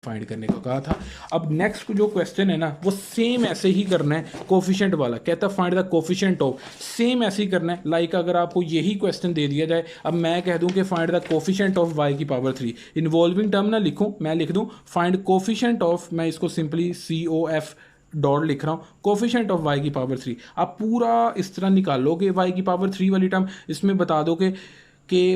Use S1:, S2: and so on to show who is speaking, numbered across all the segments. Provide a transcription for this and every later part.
S1: Find करने को कहा था। अब नेक्स्ट जो क्वेश्चन है ना वो सेम ऐसे ही करना है, कोफिशिएंट वाला कहता है find the coefficient of, same ऐसे ही करना है। लाइक अगर आपको यही क्वेश्चन दे दिया जाए, अब मैं कह दूं कि find the coefficient of y की पावर 3, इन्वॉल्विंग टर्म ना लिखूं, मैं लिख दूं फाइंड कोफिशिएंट ऑफ, मैं इसको सिंपली COF डॉट लिख रहा हूँ, कोफिशिएंट ऑफ y की पावर 3। आप पूरा इस तरह निकालोगे y की पावर 3 वाली टर्म, इसमें बता दो कि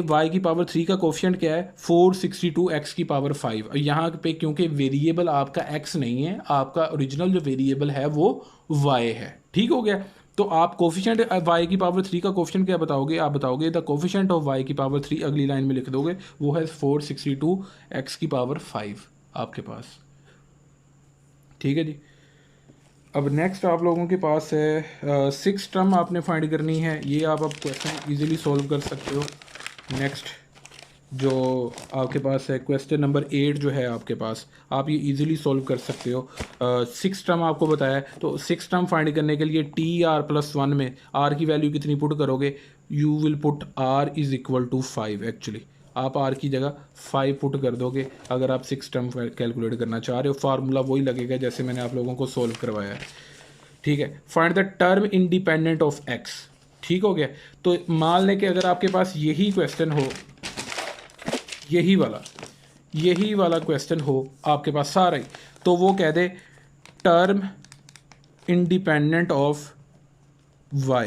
S1: y की पावर 3 का कोफिशिएंट क्या है 462 x की पावर 5। यहाँ पे क्योंकि वेरिएबल आपका x नहीं है, आपका ओरिजिनल जो वेरिएबल है वो y है। ठीक हो गया। तो आप कोफिशिएंट y की पावर 3 का कोफिशिएंट क्या बताओगे, आप बताओगे द कोफिशिएंट ऑफ y की पावर 3, अगली लाइन में लिख दोगे वो है 462 x की पावर 5 आपके पास। ठीक है जी। अब नेक्स्ट आप लोगों के पास है 6 टर्म आपने फाइंड करनी है। ये आप अब क्वेश्चन इजीली सॉल्व कर सकते हो। नेक्स्ट जो आपके पास है क्वेश्चन नंबर 8 जो है आपके पास, आप ये इजीली सॉल्व कर सकते हो। 6 टर्म आपको बताया है, तो 6 टर्म फाइंड करने के लिए TR+1 में r की वैल्यू कितनी पुट करोगे, you will put r is equal to 5। Actually आप r की जगह 5 पुट कर दोगे अगर आप 6 टर्म कैलकुलेट करना चाह रहे हो। फार्मूला वही लगेगा जैसे मैंने आप लोगों को सॉल्व करवाया है। ठीक है। Find the term independent of x। ठीक हो गया। तो मान लें कि अगर आपके पास यही क्वेश्चन हो, यही वाला क्वेश्चन हो आपके पास सारा ही, तो वो कह दे टर्म इंडिपेंडेंट ऑफ y।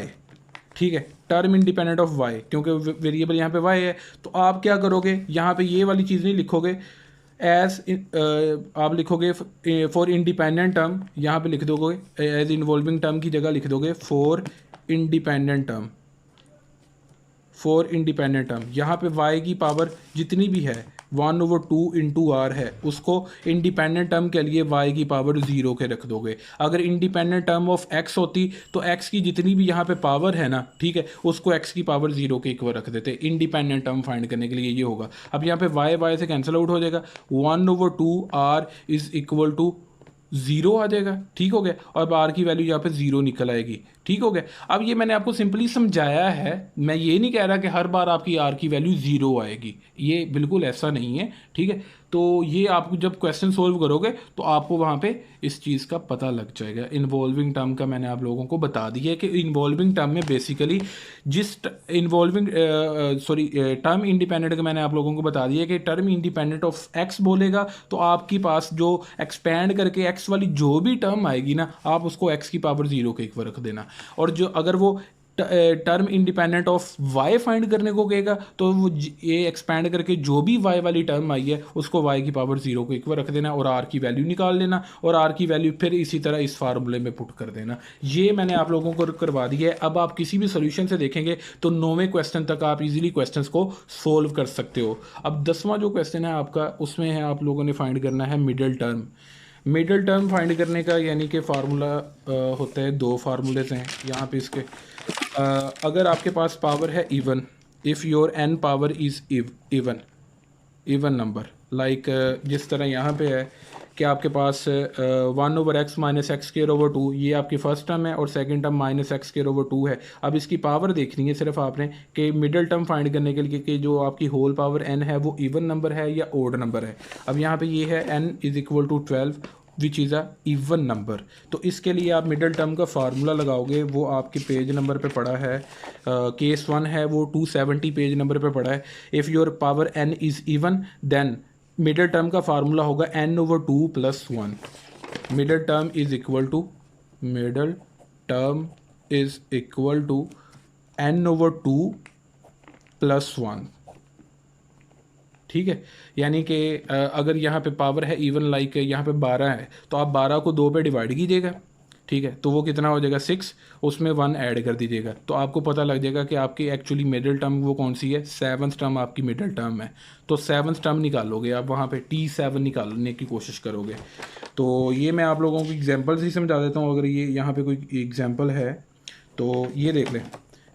S1: ठीक है, टर्म इंडिपेंडेंट ऑफ y, क्योंकि वेरिएबल यहाँ पे y है। तो आप क्या करोगे, यहाँ पे ये वाली चीज़ नहीं लिखोगे, एज आप लिखोगे फॉर इंडिपेंडेंट टर्म, यहाँ पे लिख दोगे एज इन्वॉल्विंग टर्म की जगह लिख दोगे for independent term, for independent term. यहाँ पे y की पावर जितनी भी है 1/2 इंटू r है, उसको इंडिपेंडेंट टर्म के लिए y की पावर 0 के रख दोगे। अगर इंडिपेंडेंट टर्म ऑफ x होती तो x की जितनी भी यहाँ पे पावर है ना, ठीक है, उसको x की पावर 0 के इक्वल रख देते। इंडिपेंडेंट टर्म फाइंड करने के लिए ये होगा। अब यहाँ पे y से कैंसिल आउट हो जाएगा, 1/2 r इज इक्वल टू 0 आ जाएगा। ठीक हो गया। और अब आर की वैल्यू यहाँ पे 0 निकल आएगी। ठीक हो गया। अब ये मैंने आपको सिंपली समझाया है, मैं ये नहीं कह रहा कि हर बार आपकी आर की वैल्यू 0 आएगी, ये बिल्कुल ऐसा नहीं है। ठीक है। तो ये आप जब क्वेश्चन सोल्व करोगे तो आपको वहाँ पे इस चीज़ का पता लग जाएगा। इन्वॉल्विंग टर्म का मैंने आप लोगों को बता दिया है कि इन्वॉल्विंग टर्म में बेसिकली जिस इन्वॉल्विंग टर्म इंडिपेंडेंट का मैंने आप लोगों को बता दिया कि टर्म इंडिपेंडेंट ऑफ एक्स बोलेगा तो आपके पास जो एक्सपैंड करके एक्स वाली जो भी टर्म आएगी ना, आप उसको एक्स की पावर 0 के इक्वल रख देना। और जो अगर वो term independent of y find करने को कहेगा तो वो ये एक्सपैंड करके जो भी y वाली टर्म आई है उसको y की पावर 0 को इक्वल रख देना और r की वैल्यू निकाल लेना, और r की वैल्यू फिर इसी तरह इस फार्मूले में पुट कर देना। ये मैंने आप लोगों को करवा दिया है। अब आप किसी भी सोल्यूशन से देखेंगे तो 9वें क्वेश्चन तक आप इजीली क्वेश्चंस को सोल्व कर सकते हो। अब 10वां जो क्वेश्चन है आपका, उसमें है आप लोगों ने फाइंड करना है middle term. Middle term find करने का यानी कि फार्मूला होता है, 2 फार्मूलेज हैं यहाँ पे इसके। अगर आपके पास पावर है even, if your n power is even number, like जिस तरह यहाँ पे है कि आपके पास 1/x minus x square over 2, ये आपकी फर्स्ट टर्म है और second term minus x square over 2 है। अब इसकी पावर देखनी है सिर्फ आपने कि मिडल टर्म फाइंड करने के लिए कि जो आपकी होल पावर n है वो इवन नंबर है या ओड नंबर है। अब यहाँ पे ये है n is equal to 12 which is a even number. तो इसके लिए आप मिडल टर्म का फार्मूला लगाओगे, वो आपके पेज नंबर पे पड़ा है, केस 1 है वो 270 पेज नंबर पे पड़ा है। If your power n is even then middle term का फार्मूला होगा n/2 + 1। Middle term is equal to n/2 + 1। ठीक है। यानी कि अगर यहाँ पे पावर है इवन, लाइक यहाँ पे 12 है तो आप 12 को 2 पे डिवाइड कीजिएगा। ठीक है, तो वो कितना हो जाएगा 6, उसमें 1 ऐड कर दीजिएगा तो आपको पता लग जाएगा कि आपकी एक्चुअली मिडिल टर्म वो कौन सी है, 7th टर्म आपकी मिडिल टर्म है। तो 7th टर्म निकालोगे आप, वहाँ पे T7 निकालने की कोशिश करोगे। तो ये मैं आप लोगों को एग्जांपल से ही समझा देता हूँ। अगर ये यहाँ पे कोई एग्जांपल है तो ये देख लें।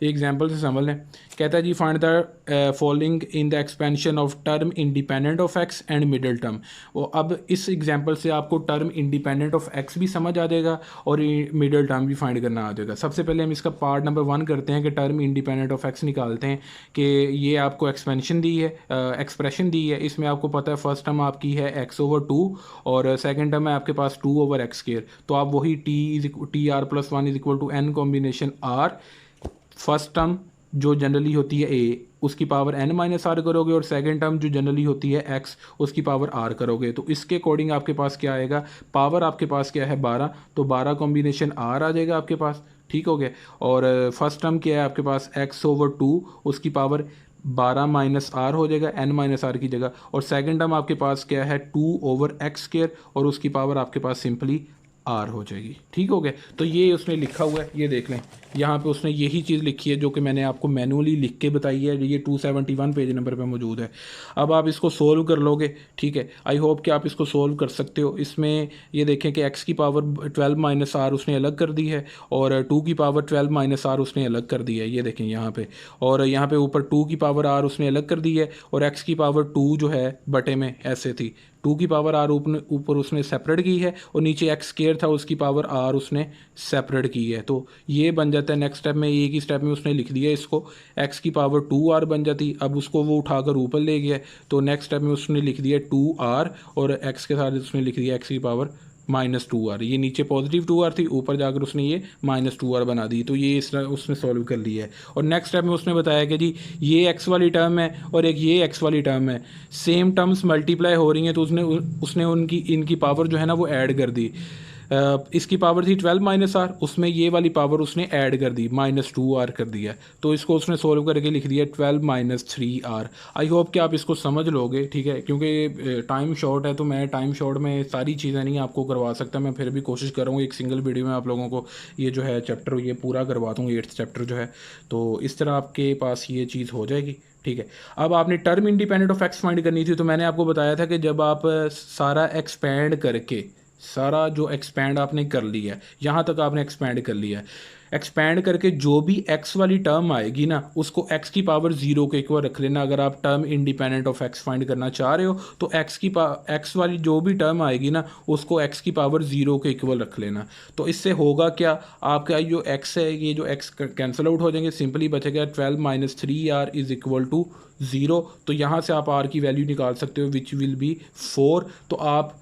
S1: एग्जाम्पल से समझ लें। कहता है जी find the following in the expansion of term independent of x and middle term. वो अब इस एग्जाम्पल से आपको टर्म इंडिपेंडेंट ऑफ एक्स भी समझ आ जाएगा और मिडल टर्म भी फाइंड करना आ जाएगा। सबसे पहले हम इसका पार्ट नंबर 1 करते हैं कि टर्म इंडिपेंडेंट ऑफ एक्स निकालते हैं कि ये आपको एक्सपेंशन दी है, एक्सप्रेशन दी है। इसमें आपको पता है फर्स्ट टर्म आपकी है x/2 और सेकंड टर्म है आपके पास 2/x²। तो आप वही T R plus one is equal to N combination R, first term जो जनरली होती है a उसकी पावर n माइनस आर करोगे और सेकंड टर्म जो जनरली होती है x उसकी पावर r करोगे। तो इसके अकॉर्डिंग आपके पास क्या आएगा, पावर आपके पास क्या है 12, तो 12 कॉम्बिनेशन r आ जाएगा आपके पास, ठीक हो गया। और फर्स्ट टर्म क्या है आपके पास x/2, उसकी पावर 12 माइनस आर हो जाएगा n माइनस आर की जगह। और सेकंड टर्म आपके पास क्या है 2/x² और उसकी पावर आपके पास सिंपली आर हो जाएगी, ठीक हो गया। तो ये उसने लिखा हुआ है, ये देख लें यहाँ पे उसने यही चीज़ लिखी है जो कि मैंने आपको मैनुअली लिख के बताई है, ये 271 पेज नंबर पे मौजूद है। अब आप इसको सोल्व कर लोगे, ठीक है। आई होप कि आप इसको सोल्व कर सकते हो। इसमें ये देखें कि x की पावर 12 माइनस आर उसने अलग कर दी है और 2 की पावर 12 माइनस आर उसने अलग कर दी है, ये देखें यहाँ पे। और यहाँ पे ऊपर 2 की पावर आर उसने अलग कर दी है और x की पावर 2 जो है बटे में ऐसे थी, 2 की पावर आर ऊपर उसने सेपरेट की है और नीचे x² था उसकी पावर आर उसने सेपरेट की है। तो ये बन जाता है नेक्स्ट स्टेप में, एक ही स्टेप में उसने लिख दिया इसको, x की पावर 2r बन जाती। अब उसको वो उठाकर ऊपर ले गया तो नेक्स्ट स्टेप में उसने लिख दिया 2r और x के साथ उसने लिख दिया x की पावर -2r। ये नीचे पॉजिटिव 2r थी, ऊपर जाकर उसने ये -2r बना दी। तो ये इस उसने सॉल्व कर लिया है। और नेक्स्ट स्टेप में उसने बताया कि जी ये x वाली टर्म है और एक ये x वाली टर्म है, सेम टर्म्स मल्टीप्लाई हो रही हैं तो उसने उनकी इनकी पावर जो है ना वो ऐड कर दी। इसकी पावर थी 12 माइनस आर, उसमें ये वाली पावर उसने ऐड कर दी, -2r कर दिया। तो इसको उसने सोल्व करके लिख दिया 12 - 3r। आई होप कि आप इसको समझ लोगे, ठीक है, क्योंकि टाइम शॉर्ट है तो मैं टाइम शॉर्ट में सारी चीज़ें नहीं आपको करवा सकता। मैं फिर भी कोशिश कर रहा हूँ एक सिंगल वीडियो में आप लोगों को ये जो है चैप्टर ये पूरा करवा दूँ, 8th चैप्टर जो है। तो इस तरह आपके पास ये चीज़ हो जाएगी, ठीक है। अब आपने term independent of x find करनी थी, तो मैंने आपको बताया था कि जब आप सारा एक्सपैंड करके, सारा जो एक्सपैंड आपने कर लिया है, यहाँ तक आपने एक्सपैंड कर लिया है, एक्सपैंड करके जो भी x वाली टर्म आएगी ना उसको x की पावर 0 के इक्वल रख लेना। अगर आप term independent of x find करना चाह रहे हो तो x वाली जो भी टर्म आएगी ना उसको x की पावर 0 के इक्वल रख लेना। तो इससे होगा क्या, आपका जो x है ये जो x कैंसिल आउट हो जाएंगे, सिंपली बचेगा 12 - 3r इज इक्वल टू 0। तो यहाँ से आप r की वैल्यू निकाल सकते हो विच विल बी 4। तो आप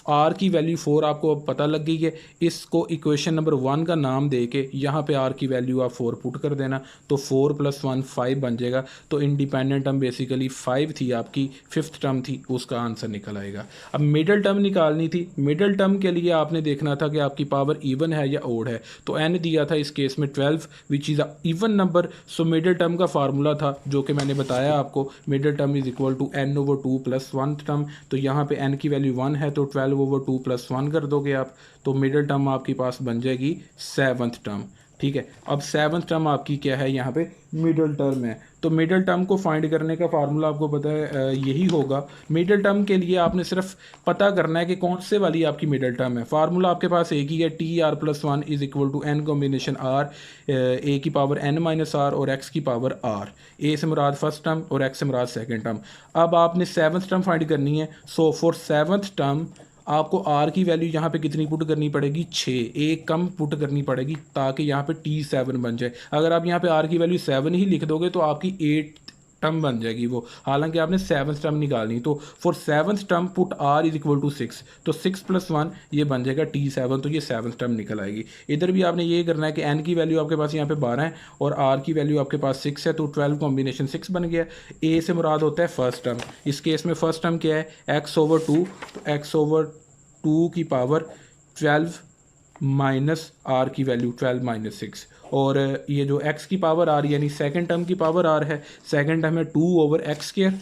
S1: आर की वैल्यू 4 आपको अब पता लग गई है। इसको इक्वेशन नंबर 1 का नाम दे के यहाँ पे आर की वैल्यू आप 4 पुट कर देना, तो 4 + 1 5 बन जाएगा। तो इंडिपेंडेंट टर्म बेसिकली 5 थी आपकी, 5th टर्म थी, उसका आंसर निकल आएगा। अब मिडल टर्म निकालनी थी। मिडल टर्म के लिए आपने देखना था कि आपकी पावर इवन है या ओड है। तो एन दिया था इस केस में 12 which is a even number. So middle term का फार्मूला था जो कि मैंने बताया आपको, middle term is equal to n/2 + 1 term. तो यहाँ पे n की वैल्यू 1 है तो 12/2 + 1 कर दोगे आप, तो मिडल टर्म आपके पास बन जाएगी 7th टर्म, ठीक है। अब 7th टर्म आपकी क्या है, यहाँ पे मिडल टर्म है। तो मिडल टर्म को फाइंड करने का फार्मूला आपको पता है यही होगा। मिडल टर्म के लिए आपने सिर्फ पता करना है कि कौन से वाली आपकी मिडल टर्म है। फार्मूला आपके पास एक ही है, TR+1 is equal to n combination r, a की पावर n - r और x की पावर r। a से मुराद फर्स्ट टर्म और x से मुराद सेकेंड टर्म। अब आपने 7th टर्म फाइंड करनी है। सो फॉर 7th टर्म आपको r की वैल्यू यहाँ पे कितनी पुट करनी पड़ेगी, 6, एक कम पुट करनी पड़ेगी ताकि यहाँ पे T7 बन जाए। अगर आप यहाँ पे r की वैल्यू 7 ही लिख दोगे तो आपकी 8 टर्म बन जाएगी वो, हालांकि आपने 7th टर्म निकालनी। तो for 7th term put r is equal to 6, तो 6 + 1 ये बन जाएगा T7, तो ये 7th टर्म निकल आएगी। इधर भी आपने ये करना है कि n की वैल्यू आपके पास यहाँ पे 12 है और r की वैल्यू आपके पास 6 है, तो 12 कॉम्बिनेशन 6 बन गया। a से मुराद होता है फर्स्ट टर्म, इस केस में फर्स्ट टर्म क्या है x/2, तो x/2 की पावर 12 माइनस आर की वैल्यू 12 - 6। और ये जो x की पावर आर यानी सेकंड टर्म की पावर आर है, सेकंड टर्म है 2/x²,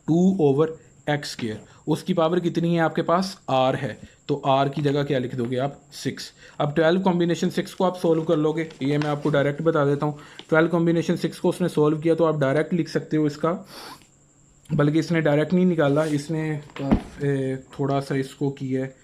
S1: 2/x², उसकी पावर कितनी है आपके पास, r है, तो r की जगह क्या लिख दोगे आप, 6। अब 12 कॉम्बिनेशन 6 को आप सोल्व कर लोगे, ये मैं आपको डायरेक्ट बता देता हूँ। 12 कॉम्बिनेशन 6 को उसने सोल्व किया तो आप डायरेक्ट लिख सकते हो इसका, बल्कि इसने डायरेक्ट नहीं निकाला, इसने थोड़ा सा इसको किया है।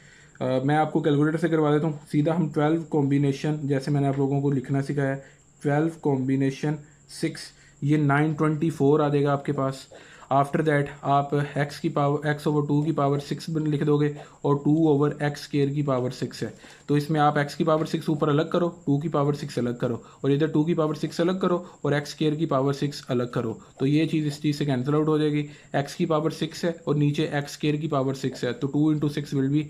S1: मैं आपको कैलकुलेटर से करवा देता हूँ सीधा। हम 12 कॉम्बिनेशन, जैसे मैंने आप लोगों को लिखना सिखाया, 12 कॉम्बिनेशन 6, ये 924 आ जाएगा आपके पास। आफ्टर दैट आप x की पावर x/2 की पावर 6 लिख दोगे और 2/x² की पावर 6 है, तो इसमें आप x की पावर 6 ऊपर अलग करो, 2 की पावर 6 अलग करो, और इधर 2 की पावर 6 अलग करो और x² की पावर 6 अलग करो, तो ये चीज़ इस चीज़ से कैंसिल आउट हो जाएगी। x की पावर 6 है और नीचे x² की पावर 6 है, तो 2 × 6 विल बी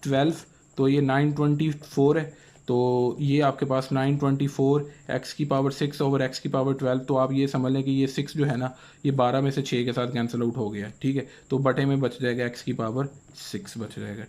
S1: 12, तो ये 924 है। तो ये आपके पास 924 x की पावर 6 ओवर x की पावर 12, तो आप ये समझ लें कि ये 6 जो है ना, ये 12 में से 6 के साथ कैंसिल आउट हो गया, ठीक है। तो बटे में बच जाएगा x की पावर 6 बच जाएगा।